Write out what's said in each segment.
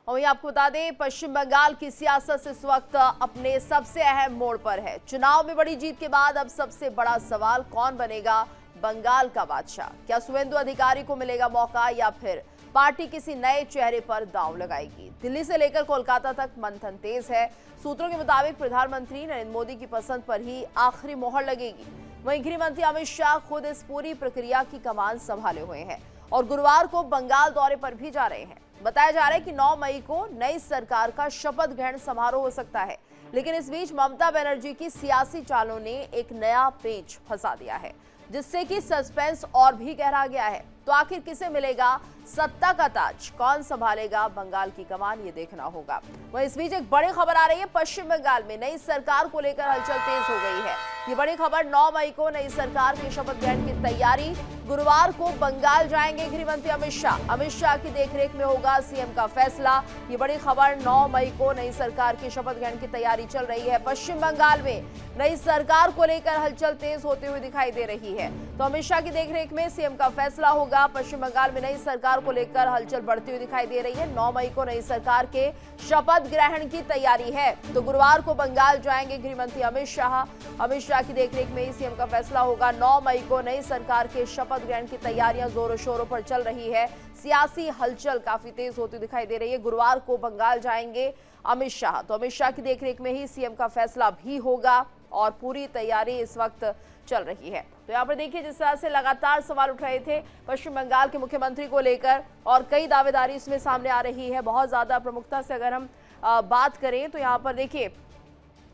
और वहीं आपको बता दें, पश्चिम बंगाल की सियासत इस वक्त अपने सबसे अहम मोड़ पर है। चुनाव में बड़ी जीत के बाद अब सबसे बड़ा सवाल, कौन बनेगा बंगाल का बादशाह? क्या शुवेंदु अधिकारी को मिलेगा मौका या फिर पार्टी किसी नए चेहरे पर दांव लगाएगी? दिल्ली से लेकर कोलकाता तक मंथन तेज है। सूत्रों के मुताबिक प्रधानमंत्री नरेंद्र मोदी की पसंद पर ही आखिरी मोहर लगेगी। वहीं गृह मंत्री अमित शाह खुद इस पूरी प्रक्रिया की कमान संभाले हुए हैं और गुरुवार को बंगाल दौरे पर भी जा रहे हैं। बताया जा रहा है कि 9 मई को नई सरकार का शपथ ग्रहण समारोह हो सकता है, लेकिन इस बीच ममता बनर्जी की सियासी चालों ने एक नया पेच फंसा दिया है, जिससे कि सस्पेंस और भी गहरा गया है। तो आखिर किसे मिलेगा सत्ता का ताज, कौन संभालेगा बंगाल की कमान, ये देखना होगा। वहीं इस बीच एक बड़ी खबर आ रही है, पश्चिम बंगाल में नई सरकार को लेकर हलचल तेज हो गई है। ये बड़ी खबर, 9 मई को नई सरकार के शपथ ग्रहण की तैयारी। गुरुवार को बंगाल जाएंगे गृह मंत्री अमित शाह। अमित शाह की देखरेख में होगा सीएम का फैसला। ये बड़ी खबर, 9 मई को नई सरकार की शपथ ग्रहण की तैयारी चल रही है। पश्चिम बंगाल में नई सरकार को लेकर हलचल तेज होते हुए दिखाई दे रही है। तो अमित शाह की देखरेख में सीएम का फैसला होगा। पश्चिम बंगाल में नई सरकार को लेकर हलचल बढ़ती हुई दिखाई दे रही है। 9 मई को नई सरकार के शपथ ग्रहण की तैयारी है। तो गुरुवार को बंगाल जाएंगे गृह मंत्री अमित शाह। अमित शाह की देखरेख में ही सीएम का फैसला होगा। 9 मई को नई सरकार के शपथ ग्रहण की तैयारियां जोरों शोरों पर चल रही है। सियासी हलचल काफी तेज होती दिखाई दे रही है। गुरुवार को बंगाल जाएंगे अमित शाह, तो अमित शाह की देखरेख में ही सीएम का फैसला भी होगा और पूरी तैयारी इस वक्त चल रही है। तो यहाँ पर देखिए, जिस तरह से लगातार सवाल उठ रहे थे पश्चिम बंगाल के मुख्यमंत्री को लेकर और कई दावेदारी इसमें सामने आ रही है। बहुत ज्यादा प्रमुखता से अगर हम बात करें तो यहाँ पर देखिए,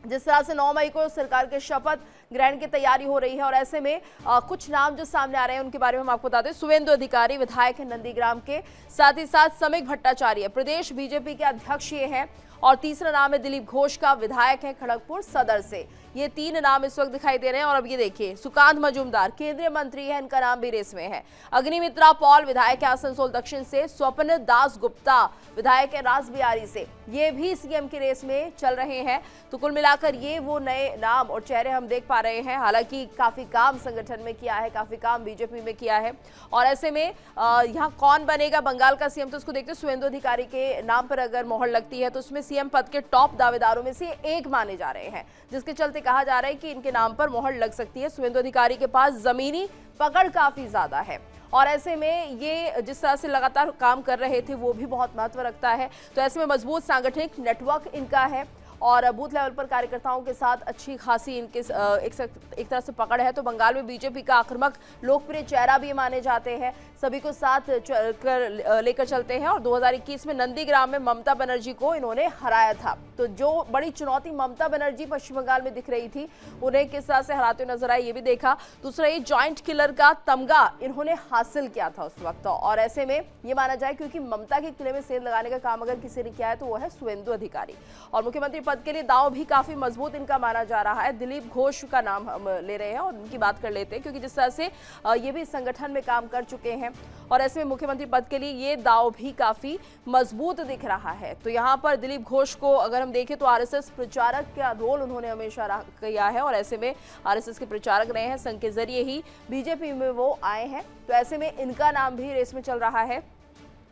जिस तरह से 9 मई को सरकार के शपथ ग्रहण की तैयारी हो रही है और ऐसे में कुछ नाम जो सामने आ रहे हैं उनके बारे में हम आपको बता दें। शुवेंदु अधिकारी विधायक है नंदीग्राम के, साथ ही साथ समीक भट्टाचार्य प्रदेश बीजेपी के अध्यक्ष ये हैं, और तीसरा नाम है दिलीप घोष का, विधायक है खड़गपुर सदर से। ये 3 नाम इस वक्त दिखाई दे रहे हैं। और अब ये देखिए, सुकांत मजूमदार केंद्रीय मंत्री है, इनका नाम भी रेस में है। अग्निमित्रा पॉल विधायक है आसनसोल दक्षिण से। स्वप्न दास गुप्ता विधायक है रासबिहारी से, ये भी सीएम की रेस में चल रहे हैं। तो कुल मिलाकर ये वो नए नाम और चेहरे हम देख पा रहे हैं। हालांकि काफी काम संगठन में किया है, काफी काम बीजेपी में किया है, और ऐसे में यहाँ कौन बनेगा बंगाल का सीएम, तो उसको देखते हैं। शुवेंदु अधिकारी के नाम पर अगर मोहर लगती है तो उसमें सीएम पद के टॉप दावेदारों में से एक माने जा रहे हैं, जिसके चलते कहा जा रहा है कि इनके नाम पर मोहर लग सकती है। शुवेंदु अधिकारी के पास जमीनी पकड़ काफी ज्यादा है और ऐसे में ये जिस तरह से लगातार काम कर रहे थे वो भी बहुत महत्व रखता है। तो ऐसे में मजबूत सांगठनिक नेटवर्क इनका है और बूथ लेवल पर कार्यकर्ताओं के साथ अच्छी खासी इनके एक तरह से पकड़ है। तो बंगाल में बीजेपी का आक्रामक लोकप्रिय चेहरा भी माने जाते हैं, सभी को साथ लेकर चलते हैं। और 2021 में नंदीग्राम में ममता बनर्जी को इन्होंने हराया था। तो जो बड़ी चुनौती ममता बनर्जी पश्चिम बंगाल में दिख रही थी, उन्हें किस तरह से हराते हुए नजर आए ये भी देखा। दूसरा, ये जॉइंट किलर का तमगा इन्होंने हासिल किया था उस वक्त, और ऐसे में ये माना जाए क्योंकि ममता के किले में सेंध लगाने का काम अगर किसी ने किया है तो वो है शुवेंदु अधिकारी। और मुख्यमंत्री पद के लिए दांव भी काफी मजबूत इनका माना जा रहा है। दिलीप घोष का नाम हम ले रहे हैं और उनकी बात कर लेते हैं, क्योंकि जिस तरह से ये भी संगठन में काम कर चुके हैं और ऐसे में मुख्यमंत्री पद के लिए ये दांव भी काफी मजबूत दिख रहा है। तो यहाँ पर दिलीप घोष को अगर हम देखें तो आरएसएस प्रचारक का रोल उन्होंने हमेशा किया है और ऐसे में आरएसएस के प्रचारक रहे हैं, संघ के जरिए ही बीजेपी में वो आए हैं। तो ऐसे में इनका नाम भी रेस में चल रहा है।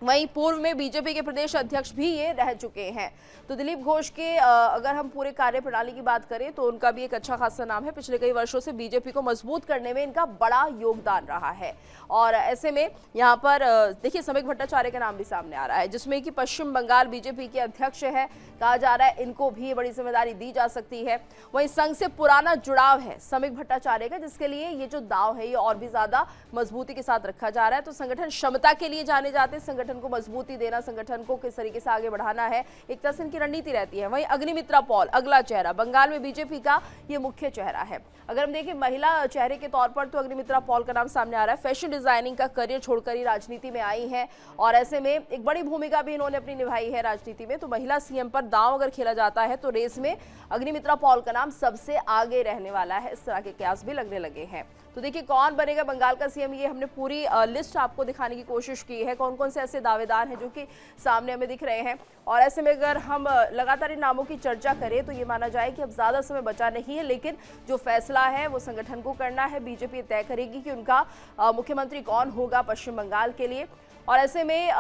वहीं पूर्व में बीजेपी के प्रदेश अध्यक्ष भी ये रह चुके हैं। तो दिलीप घोष के अगर हम पूरे कार्य प्रणाली की बात करें तो उनका भी एक अच्छा खासा नाम है। पिछले कई वर्षों से बीजेपी को मजबूत करने में इनका बड़ा योगदान रहा है। और ऐसे में यहाँ पर देखिए, समीक भट्टाचार्य का नाम भी सामने आ रहा है, जिसमें कि पश्चिम बंगाल बीजेपी के अध्यक्ष है। कहा जा रहा है इनको भी बड़ी जिम्मेदारी दी जा सकती है। वहीं संघ से पुराना जुड़ाव है समीक भट्टाचार्य का, जिसके लिए ये जो दाव है ये और भी ज्यादा मजबूती के साथ रखा जा रहा है। तो संगठन क्षमता के लिए जाने जाते, संगठन को मजबूती देना, संगठन को किस तरीके से आगे बढ़ाना है, एक तरह से इनकी रणनीति रहती है। वहीं अग्निमित्रा पॉल अगला चेहरा, बंगाल में बीजेपी का ये मुख्य चेहरा है। अगर हम देखें महिला चेहरे के तौर पर तो अग्निमित्रा पॉल का नाम सामने आ रहा है। फैशन डिजाइनिंग का करियर छोड़कर ही राजनीति में आई है और ऐसे में एक बड़ी भूमिका भी इन्होंने अपनी निभाई है राजनीति में। तो महिला सीएम पर दांव अगर खेला जाता है तो रेस में अग्निमित्रा पॉल का नाम सबसे आगे रहने वाला है। इस तरह के कयास भी लगने लगे हैं। तो देखिए, कौन बनेगा बंगाल का सीएम, ये हमने पूरी लिस्ट आपको दिखाने की कोशिश की है। कौन कौन से ऐसे दावेदार हैं जो कि सामने हमें दिख रहे हैं। और ऐसे में अगर हम लगातार इन नामों की चर्चा करें तो ये माना जाए कि अब ज्यादा समय बचा नहीं है, लेकिन जो फैसला है वो संगठन को करना है। बीजेपी तय करेगी कि उनका मुख्यमंत्री कौन होगा पश्चिम बंगाल के लिए। और ऐसे में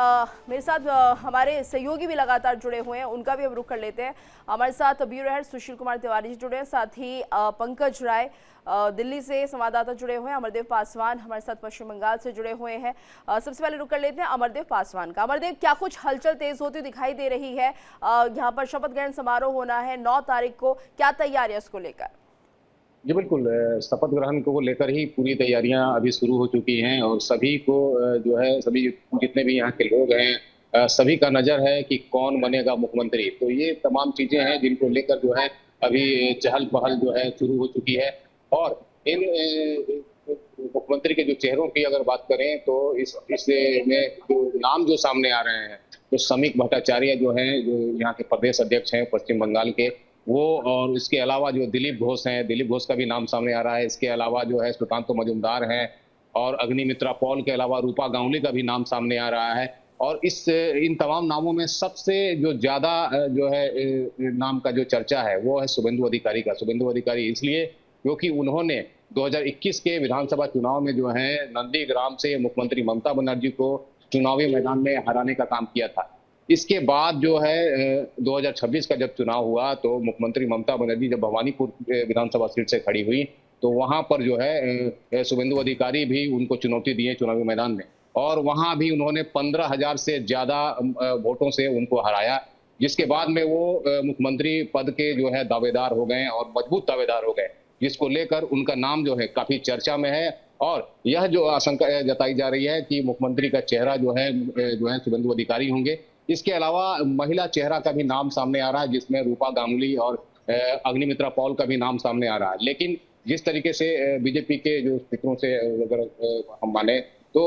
मेरे साथ हमारे सहयोगी भी लगातार जुड़े हुए हैं, उनका भी हम रुख कर लेते हैं। हमारे साथ ब्यूरो हेड सुशील कुमार तिवारी जी जुड़े हैं, साथ ही पंकज राय दिल्ली से संवाददाता जुड़े हुए हैं, अमरदेव पासवान हमारे साथ पश्चिम बंगाल से जुड़े हुए हैं। सबसे पहले रुक कर लेते हैं अमरदेव पासवान का। अमरदेव, क्या कुछ हलचल तेज होती दिखाई दे रही है? यहाँ पर शपथ ग्रहण समारोह होना है 9 तारीख को, क्या तैयारी है उसको लेकर? जी बिल्कुल, शपथ ग्रहण को लेकर ही पूरी तैयारियां अभी शुरू हो चुकी हैं और सभी को जो है सभी जितने भी यहाँ के लोग हैं सभी का नजर है कि कौन बनेगा मुख्यमंत्री। तो ये तमाम चीजें हैं जिनको लेकर जो है अभी चहल पहल जो है शुरू हो चुकी है। और इन मुख्यमंत्री के जो चेहरों की अगर बात करें तो इस में जो नाम जो सामने आ रहे हैं, तो समीक भट्टाचार्य जो हैं, जो यहाँ के प्रदेश अध्यक्ष हैं पश्चिम बंगाल के, वो, और इसके अलावा जो दिलीप घोष हैं, दिलीप घोष का भी नाम सामने आ रहा है। इसके अलावा जो है सुकांतो मजूमदार हैं और अग्निमित्रा पॉल के अलावा रूपा गांगुली का भी नाम सामने आ रहा है। और इन तमाम नामों में सबसे जो ज्यादा जो है नाम का जो चर्चा है वो है शुभेंदु अधिकारी का। शुभेंदु अधिकारी इसलिए क्योंकि उन्होंने 2021 के विधानसभा चुनाव में जो है नंदीग्राम से मुख्यमंत्री ममता बनर्जी को चुनावी मैदान में हराने का काम किया था। इसके बाद जो है 2026 का जब चुनाव हुआ तो मुख्यमंत्री ममता बनर्जी जब भवानीपुर विधानसभा सीट से खड़ी हुई तो वहां पर जो है शुभेंदु अधिकारी भी उनको चुनौती दिए चुनावी मैदान में, और वहां भी उन्होंने 15,000 से ज्यादा वोटों से उनको हराया, जिसके बाद में वो मुख्यमंत्री पद के जो है दावेदार हो गए और मजबूत दावेदार हो गए, जिसको लेकर उनका नाम जो है काफी चर्चा में है। और यह जो आशंका जताई जा रही है कि मुख्यमंत्री का चेहरा जो है शुभेंदु अधिकारी होंगे। इसके अलावा महिला चेहरा का भी नाम सामने आ रहा है, जिसमें रूपा गांगुली और अग्निमित्रा पॉल का भी नाम सामने आ रहा है। लेकिन जिस तरीके से बीजेपी के जो सूत्रों से अगर हम माने तो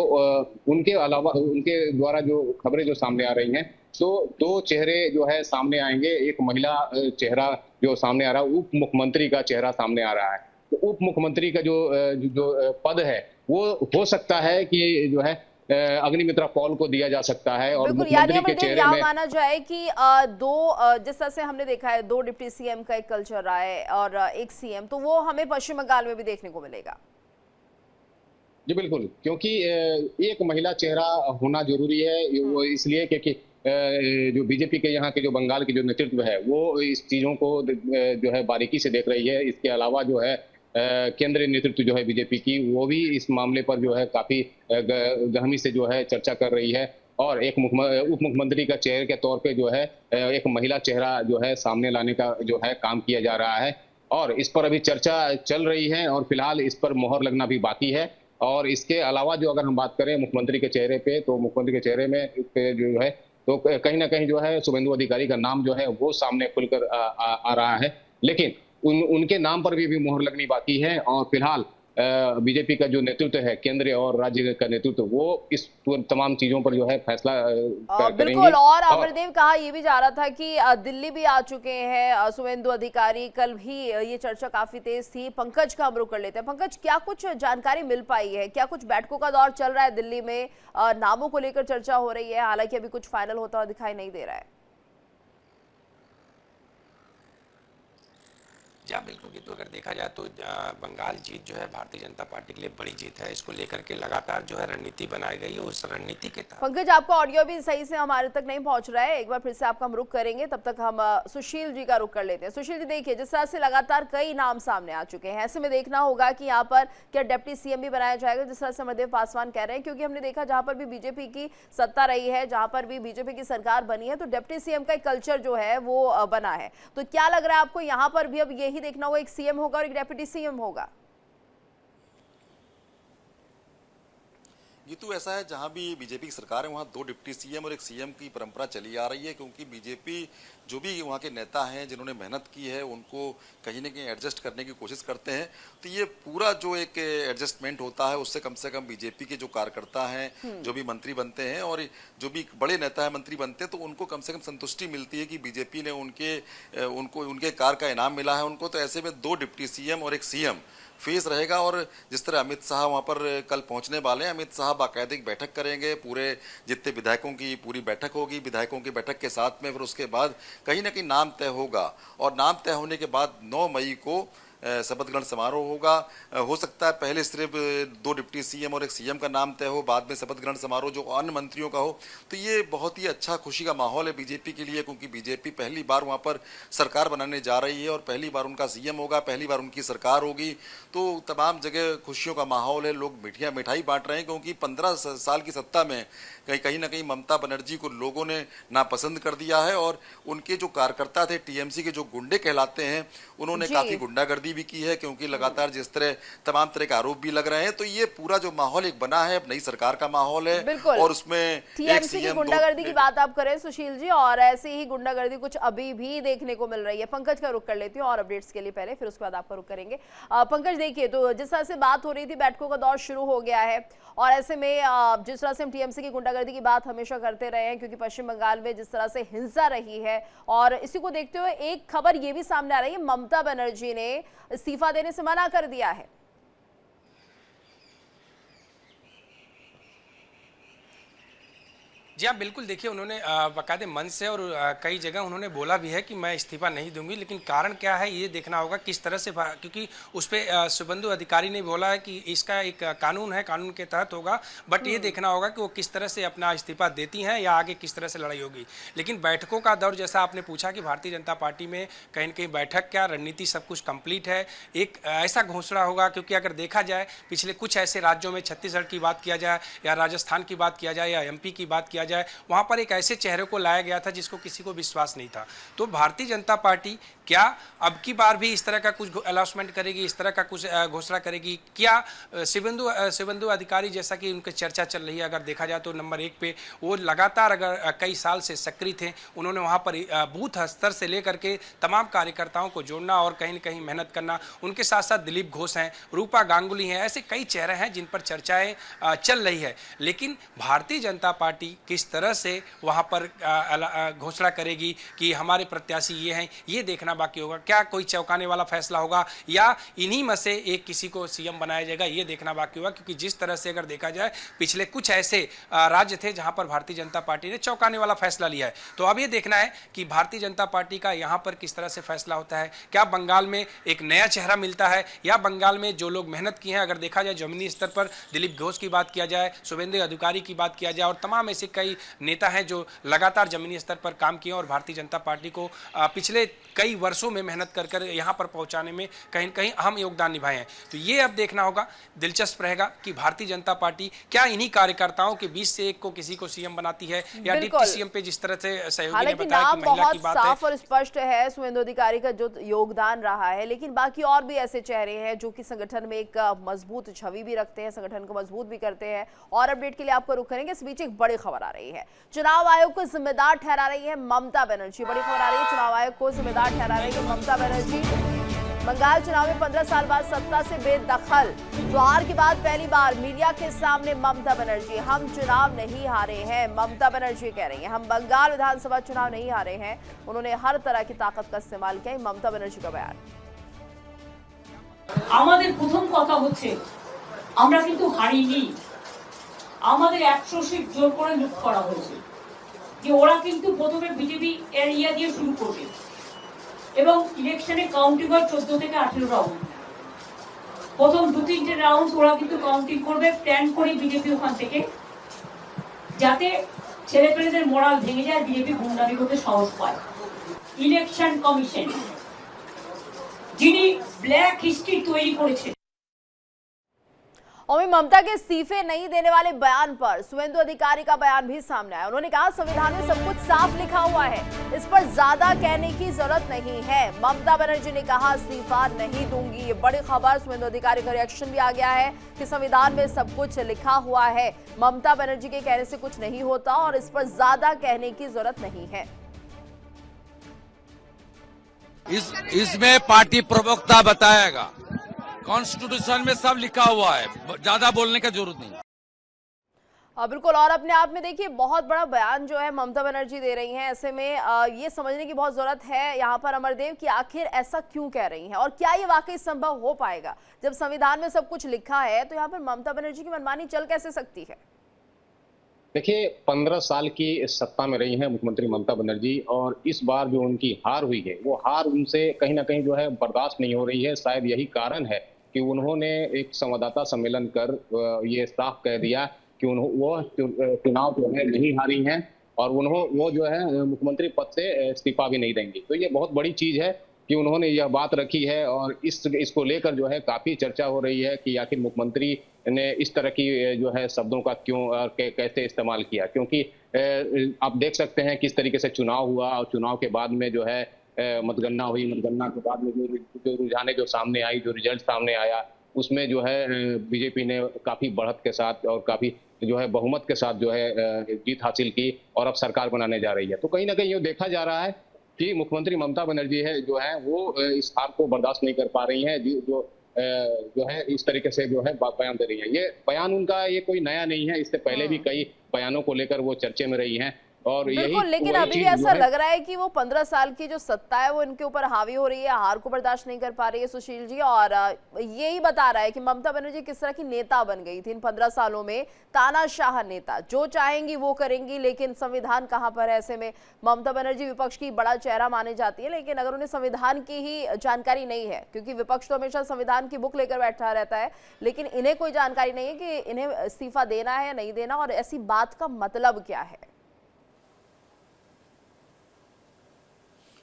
उनके अलावा उनके द्वारा जो खबरें जो सामने आ रही हैं, तो 2 चेहरे जो है सामने आएंगे। एक महिला चेहरा जो सामने आ रहा है, उप मुख्यमंत्री का चेहरा सामने आ रहा है। तो उप मुख्यमंत्री का जो पद है वो हो सकता है कि जो है अग्निमित्रा पॉल को दिया जा सकता है। और मुख्यमंत्री के चेहरे में माना जाए कि जिस तरह से हमने देखा है 2 डिप्टी सीएम का एक कल्चर रहा है और एक सीएम, तो वो हमें पश्चिम बंगाल में भी देखने को मिलेगा। जी बिल्कुल, क्योंकि एक महिला चेहरा होना जरूरी है। वो इसलिए क्योंकि जो बीजेपी के यहाँ के जो बंगाल के जो नेतृत्व है वो इस चीजों को जो है बारीकी से देख रही है। इसके अलावा जो है केंद्रीय नेतृत्व जो है बीजेपी की, वो भी इस मामले पर जो है काफी गहमी से जो है चर्चा कर रही है। और एक उप मुख्यमंत्री का चेहरे के तौर पे जो है एक महिला चेहरा जो है सामने लाने का जो है काम किया जा रहा है, और इस पर अभी चर्चा चल रही है और फिलहाल इस पर मोहर लगना भी बाकी है। और इसके अलावा जो अगर हम बात करें मुख्यमंत्री के चेहरे पे, तो मुख्यमंत्री के चेहरे में जो है तो कहीं ना कहीं जो है शुभेंदु अधिकारी का नाम जो है वो सामने खुलकर आ रहा है। लेकिन उनके नाम पर भी मोहर लगनी बाकी है। और फिलहाल बीजेपी का जो नेतृत्व है, केंद्र और राज्य का नेतृत्व, वो इस तमाम चीजों पर जो है फैसला करेंगे। बिल्कुल। और अमरदेव, कहा यह भी जा रहा था कि दिल्ली भी आ चुके हैं शुभेंदु अधिकारी, कल भी ये चर्चा काफी तेज थी। पंकज का हम रुख कर लेते हैं। पंकज, क्या कुछ जानकारी मिल पाई है? क्या कुछ बैठकों का दौर चल रहा है दिल्ली में? नामों को लेकर चर्चा हो रही है, हालांकि अभी कुछ फाइनल होता हुआ दिखाई नहीं दे रहा है। जहाँ बिल्कुल की तो अगर देखा जाए तो बंगाल जीत जो है भारतीय जनता पार्टी के लिए बड़ी जीत है। इसको लेकर के लगातार जो है रणनीति बनाई गई है। उस रणनीति के तहत पंकज, आपका ऑडियो भी सही से हमारे तक नहीं पहुंच रहा है, एक बार फिर से आपका हम रुख करेंगे, तब तक हम सुशील जी का रुख कर लेते हैं। सुशील जी, देखिए जिस तरह से लगातार कई नाम सामने आ चुके हैं, ऐसे में देखना होगा कि यहाँ पर क्या डिप्टी सीएम भी बनाया जाएगा, जिस तरह से अमरदेव पासवान कह रहे हैं, क्योंकि हमने देखा जहां पर भी बीजेपी की सत्ता रही है, जहां पर भी बीजेपी की सरकार बनी है, तो डिप्टी सीएम का एक कल्चर जो है वो बना है। तो क्या लग रहा है आपको, यहाँ पर भी अब यही देखना होगा, एक सीएम होगा और एक डेप्यूटी सीएम होगा? ये तो ऐसा है, जहां भी बीजेपी की सरकार है वहां 2 डिप्टी सीएम और एक सीएम की परंपरा चली आ रही है, क्योंकि बीजेपी जो भी वहां के नेता हैं जिन्होंने मेहनत की है उनको कहीं ना कहीं एडजस्ट करने की कोशिश करते हैं। तो ये पूरा जो एक एडजस्टमेंट होता है उससे कम बीजेपी के जो कार्यकर्ता हैं, जो भी मंत्री बनते हैं और जो भी बड़े नेता है मंत्री बनते हैं, तो उनको कम से कम संतुष्टि मिलती है कि बीजेपी ने उनके कार्य का इनाम मिला है उनको। तो ऐसे में 2 डिप्टी सीएम और एक सीएम फेस रहेगा। और जिस तरह अमित शाह वहां पर कल पहुंचने वाले हैं, अमित शाह बाकायदे एक बैठक करेंगे, पूरे जितने विधायकों की पूरी बैठक होगी, विधायकों की बैठक के साथ में फिर उसके बाद कहीं ना कहीं नाम तय होगा। और नाम तय होने के बाद 9 मई को शपथ ग्रहण समारोह होगा। हो सकता है पहले सिर्फ 2 डिप्टी सीएम और एक सीएम का नाम तय हो, बाद में शपथ ग्रहण समारोह जो अन्य मंत्रियों का हो। तो ये बहुत ही अच्छा खुशी का माहौल है बीजेपी के लिए, क्योंकि बीजेपी पहली बार वहाँ पर सरकार बनाने जा रही है और पहली बार उनका सीएम होगा, पहली बार उनकी सरकार होगी। तो तमाम जगह खुशियों का माहौल है, लोग मिठाई बांट रहे हैं, क्योंकि 15 साल की सत्ता में कहीं ना कहीं ममता बनर्जी को लोगों ने नापसंद कर दिया है और उनके जो कार्यकर्ता थे, टीएमसी के जो गुंडे कहलाते हैं, उन्होंने काफी गुंडागर्दी भी की है, क्योंकि लगातार जिस तरह तमाम तरह के आरोप भी लग रहे हैं। तो ये पूरा जो माहौल एक बना है, अब नई सरकार का माहौल है और उसमें टीएमसी की गुंडागर्दी की बात आप करें सुशील जी, और ऐसी ही गुंडागर्दी कुछ अभी भी देखने को मिल रही है। पंकज का रुख कर लेती हूँ और अपडेट्स के लिए पहले, फिर उसके बाद आपका रुख करेंगे। पंकज देखिए, तो जिस तरह से बात हो रही थी, बैठकों का दौर शुरू हो गया है और ऐसे में जिस तरह से हम टीएमसी की गुंडागर्दी की बात हमेशा करते रहे हैं, क्योंकि पश्चिम बंगाल में जिस तरह से हिंसा रही है, और इसी को देखते हुए एक खबर ये भी सामने आ रही है, ममता बनर्जी ने इस्तीफा देने से मना कर दिया है। जी हाँ, बिल्कुल। देखिए, उन्होंने बाकायदे मंच से और कई जगह उन्होंने बोला भी है कि मैं इस्तीफा नहीं दूंगी, लेकिन कारण क्या है ये देखना होगा किस तरह से, क्योंकि उस पर शुभेंदु अधिकारी ने बोला है कि इसका एक कानून है, कानून के तहत होगा, बट ये देखना होगा कि वो किस तरह से अपना इस्तीफा देती हैं या आगे किस तरह से लड़ाई होगी। लेकिन बैठकों का दौर, जैसा आपने पूछा कि भारतीय जनता पार्टी में कहीं न कहीं बैठक क्या, रणनीति सब कुछ कंप्लीट है। एक ऐसा घोषणा होगा, क्योंकि अगर देखा जाए पिछले कुछ ऐसे राज्यों में, छत्तीसगढ़ की बात किया जाए या राजस्थान की बात किया जाए या एमपी की बात किया जाए, वहां पर एक ऐसे चेहरे को लाया गया था जिसको किसी को विश्वास नहीं था। तो भारतीय जनता पार्टी क्या अब की बार भी इस तरह का कुछ अनाउंसमेंट करेगी, इस तरह का कुछ घोषणा करेगी क्या? शुभेंदु अधिकारी, जैसा कि उनकी चर्चा चल रही है, अगर देखा जाए तो नंबर 1 पे वो लगातार अगर कई साल से सक्रिय थे, उन्होंने वहां पर बूथ स्तर से लेकर के तमाम कार्यकर्ताओं को जोड़ना और कहीं न कहीं मेहनत करना। उनके साथ साथ दिलीप घोष हैं, रूपा गांगुली हैं, ऐसे कई चेहरे हैं जिन पर चर्चाएं चल रही है। लेकिन भारतीय जनता पार्टी किस तरह से वहां पर घोषणा करेगी कि हमारे प्रत्याशी ये हैं, ये देखना बाकी होगा। क्या कोई चौंकाने वाला फैसला होगा या इन्हीं में से एक किसी को सीएम बनाया जाएगा, ये देखना बाकी होगा। क्योंकि जिस तरह से अगर देखा जाए, पिछले कुछ ऐसे राज्य थे जहां पर भारतीय जनता पार्टी ने चौंकाने वाला फैसला लिया है। तो अब ये देखना है कि भारतीय जनता पार्टी का यहां पर किस तरह से फैसला होता है। क्या बंगाल में एक नया चेहरा मिलता है या बंगाल में जो लोग मेहनत किए हैं, अगर देखा जाए जमीनी स्तर पर दिलीप घोष की बात किया जाए, शुभेंदु अधिकारी की बात किया जाए और तमाम ऐसे कई नेता हैं जो लगातार जमीनी स्तर पर काम किए और भारतीय जनता पार्टी को पिछले कई वर्षों में मेहनत कर कर यहाँ पर पहुंचाने में कहीं न कहीं अहम योगदान निभाए हैं। तो ये अब देखना होगा, दिलचस्प रहेगा कि भारतीय जनता पार्टी क्या इन्हीं कार्यकर्ताओं के बीच से एक को किसी को सीएम बनाती है या डिप्टी सीएम पे जिस तरह से सहयोगी ने बताया कि महिला की बात है। साफ और स्पष्ट है शुभेंदु अधिकारी का जो योगदान रहा है, लेकिन बाकी और भी ऐसे चेहरे हैं जो कि संगठन में एक मजबूत छवि भी रखते हैं, संगठन को मजबूत भी करते हैं। और अपडेट के लिए आपको रुख करेंगे। इस बीच एक बड़ी खबर आ रही है, चुनाव आयोग को जिम्मेदार ठहरा रही है ममता बनर्जी। बड़ी खबर आ रही है, चुनाव आयोग को जिम्मेदार ठहरा रही है ममता बनर्जी। बंगाल चुनाव में 15 साल बाद सत्ता से बेदखल, त्योहार के बाद पहली बार मीडिया के सामने ममता बनर्जी। हम चुनाव नहीं हारे हैं, ममता बनर्जी कह रही हैं, हम बंगाल विधानसभा चुनाव नहीं हारे हैं। उन्होंने हर तरह की ताकत का इस्तेमाल किया। ममता बनर्जी का बयान। আমাদের প্রথম কথা হচ্ছে আমরা কিন্তু হারিনি, আমাদের 100 সিট জোর করে লুট করা হয়েছে। যে ওরা কিন্তু প্রথমে বিজেপি এরিয়া দিয়ে শুরু করবে এবং ইলেকশনে কাউন্টিং হয় 14 থেকে 18 রাউন্ড। প্রথম 2-3টে রাউন্ড ওরা কিন্তু কাউন্টিং করবে, প্ল্যান করে বিজেপি ওখান থেকে, যাতে ছেলেপেলেদের মোরাল ভেঙে যায়, বিজেপি গুন্ডামি করতে সাহস পায়। ইলেকশন কমিশন যিনি ব্ল্যাক হিস্ট্রি তৈরি করেছেন। और ममता के इस्तीफे नहीं देने वाले बयान पर शुभेंदु अधिकारी का बयान भी सामने आया। उन्होंने कहा संविधान में सब कुछ साफ लिखा हुआ है, इस पर ज्यादा कहने की जरूरत नहीं है। ममता बनर्जी ने कहा इस्तीफा नहीं दूंगी। ये बड़ी खबर, शुभेंदु अधिकारी का रिएक्शन भी आ गया है कि संविधान में सब कुछ लिखा हुआ है, ममता बनर्जी के कहने से कुछ नहीं होता और इस पर ज्यादा कहने की जरूरत नहीं है। इसमें पार्टी प्रवक्ता बताएगा, कॉन्स्टिट्यूशन में सब लिखा हुआ है, ज्यादा बोलने का जरूरत नहीं। बिल्कुल। और अपने आप में देखिए बहुत बड़ा बयान जो है ममता बनर्जी दे रही हैं। ऐसे में ये समझने की बहुत जरूरत है यहाँ पर अमरदेव कि आखिर ऐसा क्यों कह रही हैं और क्या ये वाकई संभव हो पाएगा। जब संविधान में सब कुछ लिखा है तो यहाँ पर ममता बनर्जी की मनमानी चल कैसे सकती है? देखिए, 15 साल की सत्ता में रही हैं मुख्यमंत्री ममता बनर्जी, और इस बार जो उनकी हार हुई है, वो हार उनसे कहीं न कहीं जो है बर्दाश्त नहीं हो रही है। शायद यही कारण है कि उन्होंने एक संवाददाता सम्मेलन कर ये साफ कह दिया कि वो चुनाव जो है नहीं हारी हैं, और वो जो है मुख्यमंत्री पद से इस्तीफा भी नहीं देंगी। तो ये बहुत बड़ी चीज़ है कि उन्होंने यह बात रखी है, और इसको लेकर जो है काफ़ी चर्चा हो रही है कि आखिर मुख्यमंत्री ने इस तरह की जो है शब्दों का क्यों और कैसे इस्तेमाल किया, क्योंकि आप देख सकते हैं किस तरीके से चुनाव हुआ, और चुनाव के बाद में जो है मतगणना हुई। मतगणना के बाद में जो रुझाने जो सामने आई, जो रिजल्ट सामने आया, उसमें जो है बीजेपी ने काफ़ी बढ़त के साथ और काफ़ी जो है बहुमत के साथ जो है जीत हासिल की, और अब सरकार बनाने जा रही है। तो कहीं ना कहीं ये देखा जा रहा है कि मुख्यमंत्री ममता बनर्जी है जो है वो इस हार को बर्दाश्त नहीं कर पा रही हैं, जो है इस तरीके से जो है बयान दे रही है। ये बयान उनका ये कोई नया नहीं है, इससे पहले भी कई बयानों को लेकर वो चर्चे में रही हैं, और यही बिल्कुल, लेकिन वही अभी चीज ऐसा जो है लग रहा है कि वो 15 साल की जो सत्ता है वो इनके ऊपर हावी हो रही है, हार को बर्दाश्त नहीं कर पा रही है सुशील जी, और यही बता रहा है कि ममता बनर्जी किस तरह की नेता बन गई थी इन 15 सालों में, तानाशाह नेता, जो चाहेंगी वो करेंगी, लेकिन संविधान कहां पर है। ऐसे में ममता बनर्जी विपक्ष की बड़ा चेहरा मानी जाती है, लेकिन अगर उन्हें संविधान की ही जानकारी नहीं है, क्योंकि विपक्ष तो हमेशा संविधान की बुक लेकर बैठा रहता है, लेकिन इन्हें कोई जानकारी नहीं है कि इन्हें इस्तीफा देना है या नहीं देना, और ऐसी बात का मतलब क्या है।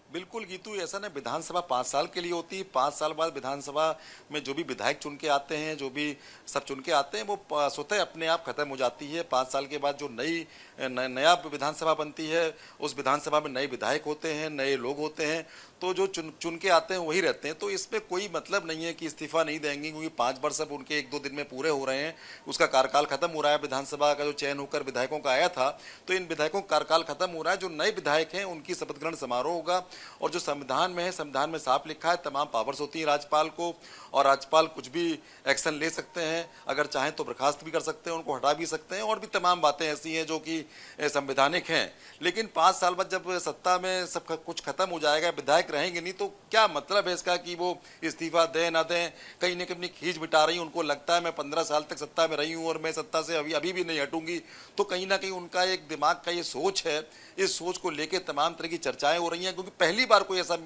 बिल्कुल गीतू, ऐसा ना, विधानसभा 5 साल के लिए होती है। 5 साल बाद विधानसभा में जो भी विधायक चुन के आते हैं, जो भी सब चुन के आते हैं, वो स्वतः अपने आप खत्म हो जाती है। 5 साल के बाद जो नया विधानसभा बनती है, उस विधानसभा में नए विधायक होते हैं, नए लोग होते हैं, तो जो चुन के आते हैं वही रहते हैं। तो इसमें कोई मतलब नहीं है कि इस्तीफा नहीं देंगे, क्योंकि 5 वर्ष अब उनके 1-2 दिन में पूरे हो रहे हैं, उसका कार्यकाल खत्म हो रहा है। विधानसभा का जो चयन होकर विधायकों का आया था, तो इन विधायकों का कार्यकाल खत्म हो रहा है। जो नए विधायक हैं उनकी शपथ ग्रहण समारोह होगा, और जो संविधान में है, संविधान में साफ लिखा है तमाम पावर्स होती है राज्यपाल को, और राज्यपाल कुछ भी एक्शन ले सकते हैं, अगर चाहें तो बर्खास्त भी कर सकते हैं, उनको हटा भी सकते हैं, और भी तमाम बातें ऐसी हैं जो कि संवैधानिक हैं। लेकिन 5 साल बाद जब सत्ता में सब कुछ खत्म हो जाएगा, विधायक रहेंगे नहीं, तो क्या मतलब है इसका कि वो इस्तीफा दें ना दें। कहीं न कहीं अपनी खींच बिटा रही, उनको लगता है मैं 15 साल तक सत्ता में रही हूँ और मैं सत्ता से अभी भी नहीं हटूंगी। तो कहीं ना कहीं उनका एक दिमाग का ये सोच है, इस सोच को लेकर तमाम तरह की चर्चाएं हो रही हैं, क्योंकि पहली बार कोई ऐसा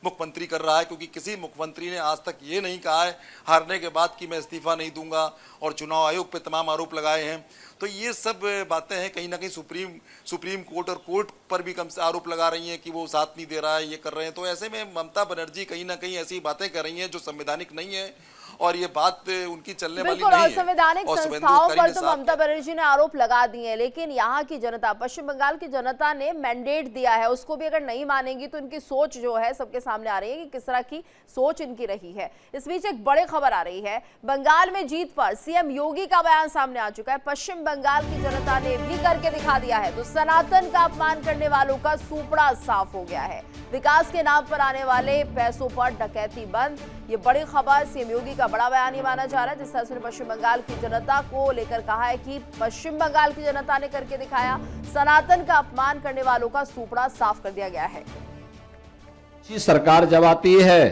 मुख्यमंत्री कर रहा है, क्योंकि किसी मुख्यमंत्री ने आज तक ये नहीं कहा है हारने के बाद कि मैं इस्तीफा नहीं दूंगा, और चुनाव आयोग पे तमाम आरोप लगाए हैं। तो ये सब बातें हैं, कहीं ना कहीं सुप्रीम कोर्ट और कोर्ट पर भी कम से आरोप लगा रही हैं कि वो साथ नहीं दे रहा है, ये कर रहे हैं। तो ऐसे में ममता बनर्जी कहीं ना कहीं ऐसी बातें कर रही हैं जो संवैधानिक नहीं है, और ये बात उनकी चलने वाली नहीं है। संवैधानिक संस्थाओं पर तो ममता बनर्जी ने आरोप लगा दिए हैं, लेकिन यहाँ की जनता, पश्चिम बंगाल की जनता ने मैंडेट दिया है, उसको भी अगर नहीं मानेंगी तो इनकी सोच जो है सबके सामने आ रही है कि किस तरह की सोच इनकी रही है। इस बीच एक बड़ी खबर आ रही है, बंगाल में जीत पर सीएम योगी का बयान सामने आ चुका है। पश्चिम बंगाल की जनता ने भी करके दिखा दिया है, तो सनातन का अपमान करने वालों का सूपड़ा साफ हो गया है। विकास के नाम पर आने वाले पैसों पर डकैती बंद, ये बड़ी खबर। सीएम योगी का बड़ा बयान ये माना जा रहा है, जिस तरह से पश्चिम बंगाल की जनता को लेकर कहा है कि पश्चिम बंगाल की जनता ने करके दिखाया, सनातन का अपमान करने वालों का सूपड़ा साफ कर दिया गया है। सरकार जब आती है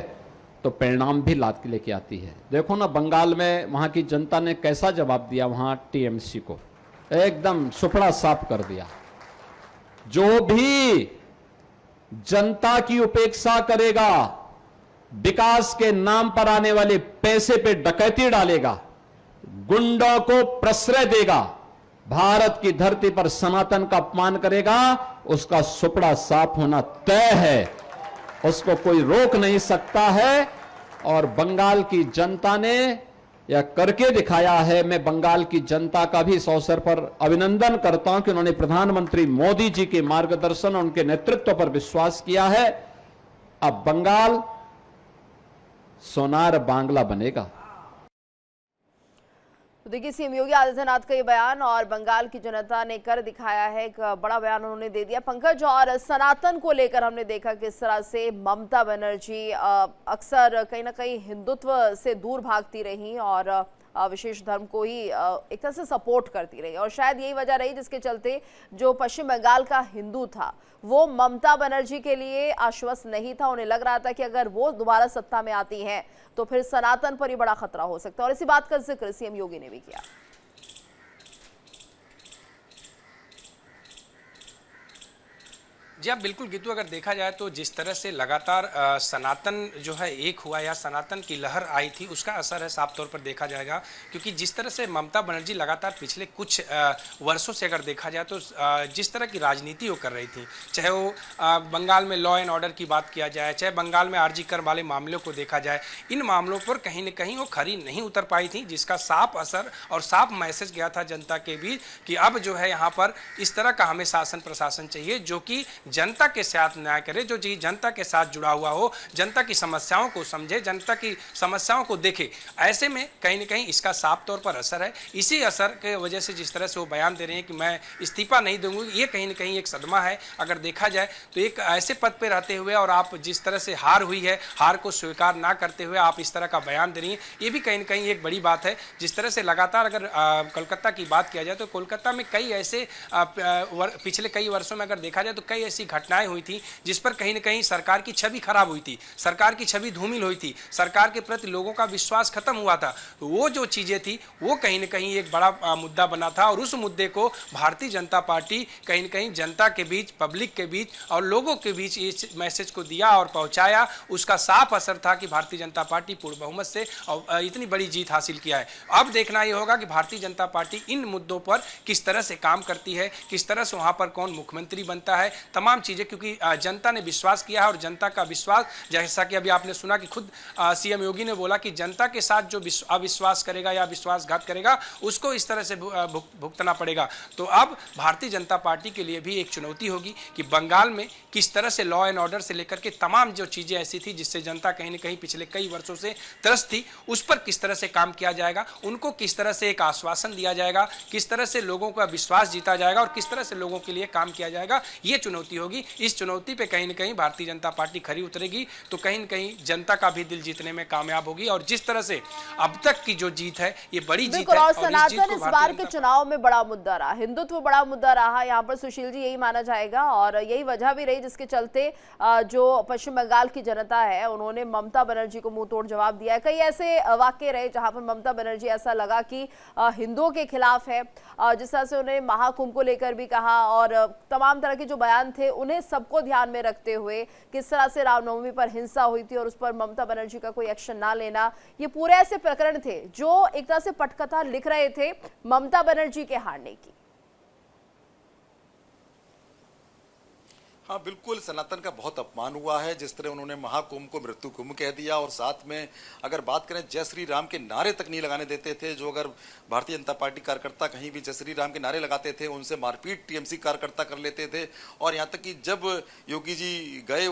तो परिणाम भी लाद के लेके आती है। देखो ना, बंगाल में वहां की जनता ने कैसा जवाब दिया, वहां टीएमसी को एकदम सुपड़ा साफ कर दिया। जो भी जनता की उपेक्षा करेगा, विकास के नाम पर आने वाले पैसे पे डकैती डालेगा, गुंडों को प्रश्रय देगा, भारत की धरती पर सनातन का अपमान करेगा, उसका सुपड़ा साफ होना तय है, उसको कोई रोक नहीं सकता है। और बंगाल की जनता ने यह करके दिखाया है। मैं बंगाल की जनता का भी इस अवसर पर अभिनंदन करता हूं कि उन्होंने प्रधानमंत्री मोदी जी के मार्गदर्शन और उनके नेतृत्व पर विश्वास किया है। अब बंगाल सोनार बांग्ला बनेगा। तो देखिए, सीएम योगी आदित्यनाथ का ये बयान, और बंगाल की जनता ने कर दिखाया है, एक बड़ा बयान उन्होंने दे दिया। पंकज, और सनातन को लेकर हमने देखा किस तरह से ममता बनर्जी अक्सर कहीं ना कहीं हिंदुत्व से दूर भागती रही और विशेष धर्म को ही एक तरह से सपोर्ट करती रही, और शायद यही वजह रही जिसके चलते जो पश्चिम बंगाल का हिंदू था वो ममता बनर्जी के लिए आश्वस्त नहीं था। उन्हें लग रहा था कि अगर वो दोबारा सत्ता में आती हैं तो फिर सनातन पर ही बड़ा खतरा हो सकता है, और इसी बात का जिक्र सीएम योगी ने भी किया। जी, आप बिल्कुल गीतू, अगर देखा जाए तो जिस तरह से लगातार सनातन जो है एक हुआ या सनातन की लहर आई थी, उसका असर है साफ तौर पर देखा जाएगा। क्योंकि जिस तरह से ममता बनर्जी लगातार पिछले कुछ वर्षों से अगर देखा जाए तो जिस तरह की राजनीति वो कर रही थी, चाहे वो बंगाल में लॉ एंड ऑर्डर की बात किया जाए, चाहे बंगाल में आरजी कर वाले मामलों को देखा जाए, इन मामलों पर कहीं न कहीं वो खरी नहीं उतर पाई थी, जिसका साफ असर और साफ मैसेज गया था जनता के बीच कि अब जो है यहाँ पर इस तरह का हमें शासन प्रशासन चाहिए जो कि जनता के साथ न्याय करे, जो जी जनता के साथ जुड़ा हुआ हो, जनता की समस्याओं को समझे, जनता की समस्याओं को देखे। ऐसे में कहीं न कहीं इसका साफ तौर पर असर है। इसी असर के वजह से जिस तरह से वो बयान दे रहे हैं कि मैं इस्तीफा नहीं दूंगी, ये कहीं न कहीं एक सदमा है। अगर देखा जाए तो एक ऐसे पद पर रहते हुए और आप जिस तरह से हार हुई है, हार को स्वीकार ना करते हुए आप इस तरह का बयान दे रही हैं, ये भी कहीं न कहीं एक बड़ी बात है। जिस तरह से लगातार अगर कोलकाता की बात किया जाए तो कोलकाता में कई ऐसे पिछले कई वर्षों में अगर देखा जाए तो कई ऐसी घटनाएं हुई थी जिस पर कहीं न कहीं सरकार की छवि खराब हुई थी, सरकार की छवि धूमिल हुई थी, सरकार के प्रति लोगों का विश्वास खत्म हुआ था। वो जो चीजें थी वो कहीं न कहीं एक बड़ा मुद्दा बना था और उस मुद्दे को भारतीय जनता पार्टी कहीं न कहीं जनता के बीच, पब्लिक के बीच और लोगों के बीच इस मैसेज को दिया और पहुंचाया। उसका साफ असर था कि भारतीय जनता पार्टी पूर्ण बहुमत से इतनी बड़ी जीत हासिल किया है। अब देखना ये होगा कि भारतीय जनता पार्टी इन मुद्दों पर किस तरह से काम करती है, किस तरह से वहां पर कौन मुख्यमंत्री बनता है, तमाम चीजें, क्योंकि जनता ने विश्वास किया है और जनता का विश्वास, जैसा कि अभी आपने सुना कि खुद सीएम योगी ने बोला कि जनता के साथ जो अविश्वास करेगा या विश्वासघात करेगा उसको इस तरह से भुगतना पड़ेगा। तो अब भारतीय जनता पार्टी के लिए भी एक चुनौती होगी कि बंगाल में किस तरह से लॉ एंड ऑर्डर से लेकर के तमाम जो चीजें ऐसी थी जिससे जनता कहीं न कहीं पिछले कई वर्षों से त्रस्त थी, उस पर किस तरह से काम किया जाएगा, उनको किस तरह से एक आश्वासन दिया जाएगा, किस तरह से लोगों का विश्वास जीता जाएगा और किस तरह से लोगों के लिए काम किया जाएगा, ये चुनौती होगी। इस चुनौती पे कहीं न कहीं भारतीय जनता पार्टी खरी उतरेगी तो कहीं न कहीं जनता का भी दिल जीतने में कामयाब होगी। और जिस तरह से अब तक की जो जीत है ये बड़ी जीत है और सनातन इस बार के चुनाव में बड़ा मुद्दा रहा, हिंदुत्व बड़ा मुद्दा रहा यहाँ पर, सुशील जी, यही माना जाएगा और यही वजह भी रही जिसके चलते जो पश्चिम बंगाल की जनता है उन्होंने ममता बनर्जी को मुंह तोड़ जवाब दिया है। कई ऐसे वाक्य रहे जहां पर ममता बनर्जी ऐसा लगा कि हिंदुओं के खिलाफ है, जिस तरह से उन्हें महाकुंभ को लेकर भी कहा और तमाम तरह के जो बयान थे उन्हें सबको ध्यान में रखते हुए किस तरह से रामनवमी पर हिंसा हुई थी और उस पर ममता बनर्जी का कोई एक्शन ना लेना, ये पूरे ऐसे प्रकरण थे जो एक तरह से पटकथा लिख रहे थे ममता बनर्जी के हारने की। हाँ बिल्कुल, सनातन का बहुत अपमान हुआ है जिस तरह उन्होंने महाकुंभ को मृत्यु कुंभ कह दिया। और साथ में अगर बात करें, जय श्री राम के नारे तक नहीं लगाने देते थे। जो अगर भारतीय जनता पार्टी कार्यकर्ता कहीं भी जय श्री राम के नारे लगाते थे उनसे मारपीट टीएमसी कार्यकर्ता कर लेते थे। और यहाँ तक कि जब योगी जी गए,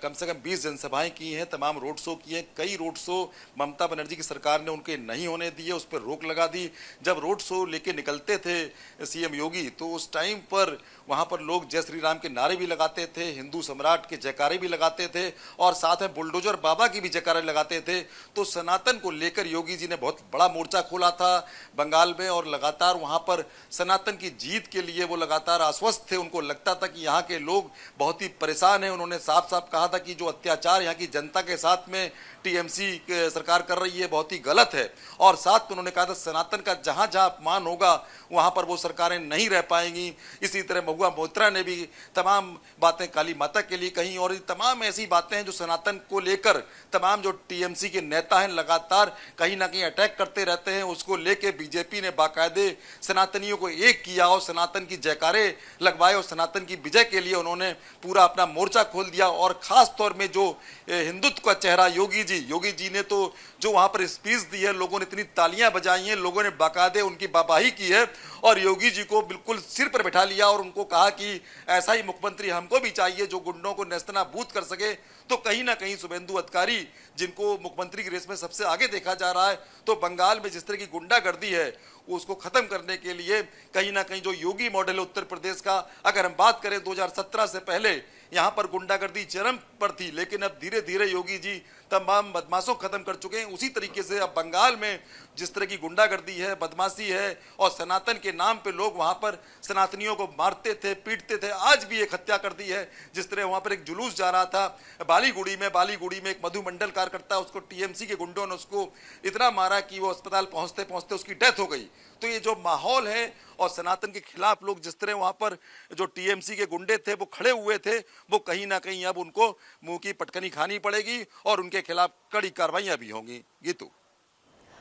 कम से कम 20 जनसभाएं की हैं, तमाम रोड शो किए, कई रोड शो ममता बनर्जी की सरकार ने उनके नहीं होने दिए, उस पर रोक लगा दी। जब रोड शो लेके निकलते थे सीएम योगी तो उस टाइम पर वहाँ पर लोग जय श्री राम के नारे भी लगाते थे, हिंदू सम्राट के जयकारे भी लगाते थे और साथ में बुलडोजर बाबा की भी जयकारे लगाते थे। तो सनातन को लेकर योगी जी ने बहुत बड़ा मोर्चा खोला था बंगाल में और लगातार वहां पर सनातन की जीत के लिए वो लगातार आश्वस्त थे। उनको लगता था कि यहाँ के लोग बहुत ही परेशान हैं। उन्होंने साफ साफ कहा था कि जो अत्याचार यहाँ की जनता के साथ में टीएमसी सरकार कर रही है बहुत ही गलत है। और साथ में उन्होंने कहा था सनातन का जहां जहां अपमान होगा वहां पर वो सरकारें नहीं रह पाएंगी। इसी तरह महुआ मोइत्रा ने भी तमाम बातें काली माता के लिए कहीं और तमाम ऐसी बातें हैं जो सनातन को लेकर तमाम जो टीएमसी के नेता हैं लगातार कहीं ना कहीं अटैक करते रहते हैं। उसको लेके बीजेपी ने बाकायदे सनातनियों को एक किया और सनातन की जयकारे लगवाए और सनातन की विजय के लिए उन्होंने पूरा अपना मोर्चा खोल दिया। और खास तौर में जो हिंदुत्व का चेहरा योगी जी ने तो जो वहां पर स्पीच दी है, लोगों ने इतनी तालियां बजाई हैं, लोगों ने बाकायदे उनकी वाहवाही की है और योगी जी को बिल्कुल सिर पर बैठा लिया और उनको कहा कि ऐसा ही मुख्यमंत्री हमको भी चाहिए जो गुंडों को नेस्तनाबूद कर सके। तो कहीं ना कहीं शुभेंदु अधिकारी जिनको मुख्यमंत्री की रेस में सबसे आगे देखा जा रहा है, तो बंगाल में जिस तरह की गुंडागर्दी है उसको खत्म करने के लिए कहीं ना कहीं जो योगी मॉडल है उत्तर प्रदेश का, अगर हम बात करें 2017 से पहले यहाँ पर गुंडागर्दी चरम पर थी, लेकिन अब धीरे धीरे योगी जी तमाम बदमाशों को खत्म कर चुके हैं। उसी तरीके से अब बंगाल में जिस तरह की गुंडागर्दी है, बदमाशी है और सनातन के नाम पे लोग वहां पर सनातनियों को मारते थे, पीटते थे, आज भी एक हत्या कर दी है। जिस तरह वहां पर एक जुलूस जा रहा था बालीगुड़ी में एक मधु मंडल कार्यकर्ता, उसको टीएमसी के गुंडों ने उसको इतना मारा कि वो अस्पताल पहुंचते पहुंचते उसकी डेथ हो गई। तो ये जो माहौल है और सनातन के खिलाफ लोग जिस तरह वहां पर जो टीएमसी के गुंडे थे वो खड़े हुए थे, वो कहीं ना कहीं अब उनको मुंह की पटकनी खानी पड़ेगी और उनके खिलाफ कड़ी कार्रवाइयां भी होंगी। गीतू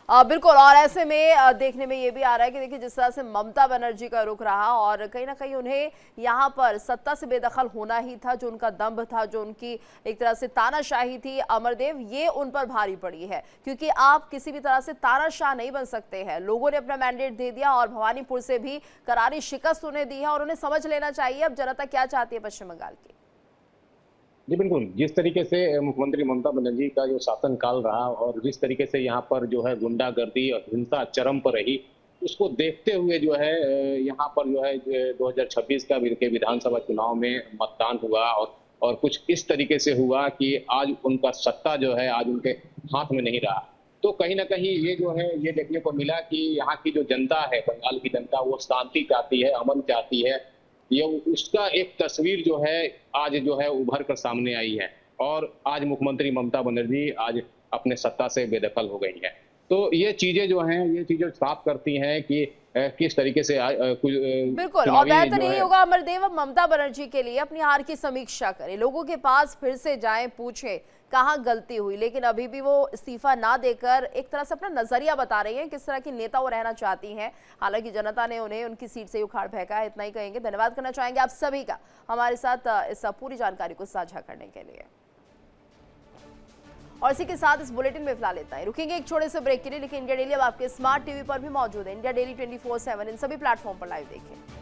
बिल्कुल, और ऐसे में देखने में ये भी आ रहा है कि देखिए जिस तरह से ममता बनर्जी का रुख रहा और कहीं ना कहीं उन्हें यहाँ पर सत्ता से बेदखल होना ही था, जो उनका दंभ था, जो उनकी एक तरह से तानाशाही थी अमरदेव, ये उन पर भारी पड़ी है क्योंकि आप किसी भी तरह से तानाशाह नहीं बन सकते हैं। लोगों ने अपना मैंडेट दे दिया और भवानीपुर से भी करारी शिकस्त उन्हें दी है और उन्हें समझ लेना चाहिए अब जनता क्या चाहती है पश्चिम बंगाल की। जी बिल्कुल, जिस तरीके से मुख्यमंत्री ममता बनर्जी का जो शासन काल रहा और जिस तरीके से यहाँ पर जो है गुंडागर्दी और हिंसा चरम पर रही, उसको देखते हुए जो है यहाँ पर जो है 2026 का के विधानसभा चुनाव में मतदान हुआ और कुछ इस तरीके से हुआ कि आज उनका सत्ता जो है आज उनके हाथ में नहीं रहा। तो कहीं ना कहीं ये जो है ये देखने को मिला कि यहाँ की जो जनता है, बंगाल की जनता, वो शांति चाहती है, अमन चाहती है। ये उसका एक तस्वीर जो है आज जो है उभर कर सामने आई है और आज मुख्यमंत्री ममता बनर्जी आज अपने सत्ता से बेदखल हो गई है। तो ये चीजें जो हैं ये चीजें साफ करती हैं कि किस तरीके से बिल्कुल, और बेहतर यही होगा अमरदेव ममता बनर्जी के लिए अपनी हार की समीक्षा करें, लोगों के पास फिर से जाएं, पूछें कहाँ गलती हुई, लेकिन अभी भी वो इस्तीफा ना देकर एक तरह से अपना नजरिया बता रही हैं किस तरह की नेता वो रहना चाहती हैं। हालांकि जनता ने उन्हें उनकी सीट से उखाड़ फेंका है, इतना ही कहेंगे। धन्यवाद करना चाहेंगे आप सभी का हमारे साथ इस पूरी जानकारी को साझा करने के लिए। और इसी के साथ इस बुलेटिन में फिलहाल इतना ही। रुकेंगे एक छोटे से ब्रेक के लिए, लेकिन इंडिया डेली अब आपके स्मार्ट टीवी पर भी मौजूद है। इंडिया डेली 24/7 इन सभी प्लेटफॉर्म पर लाइव देखें।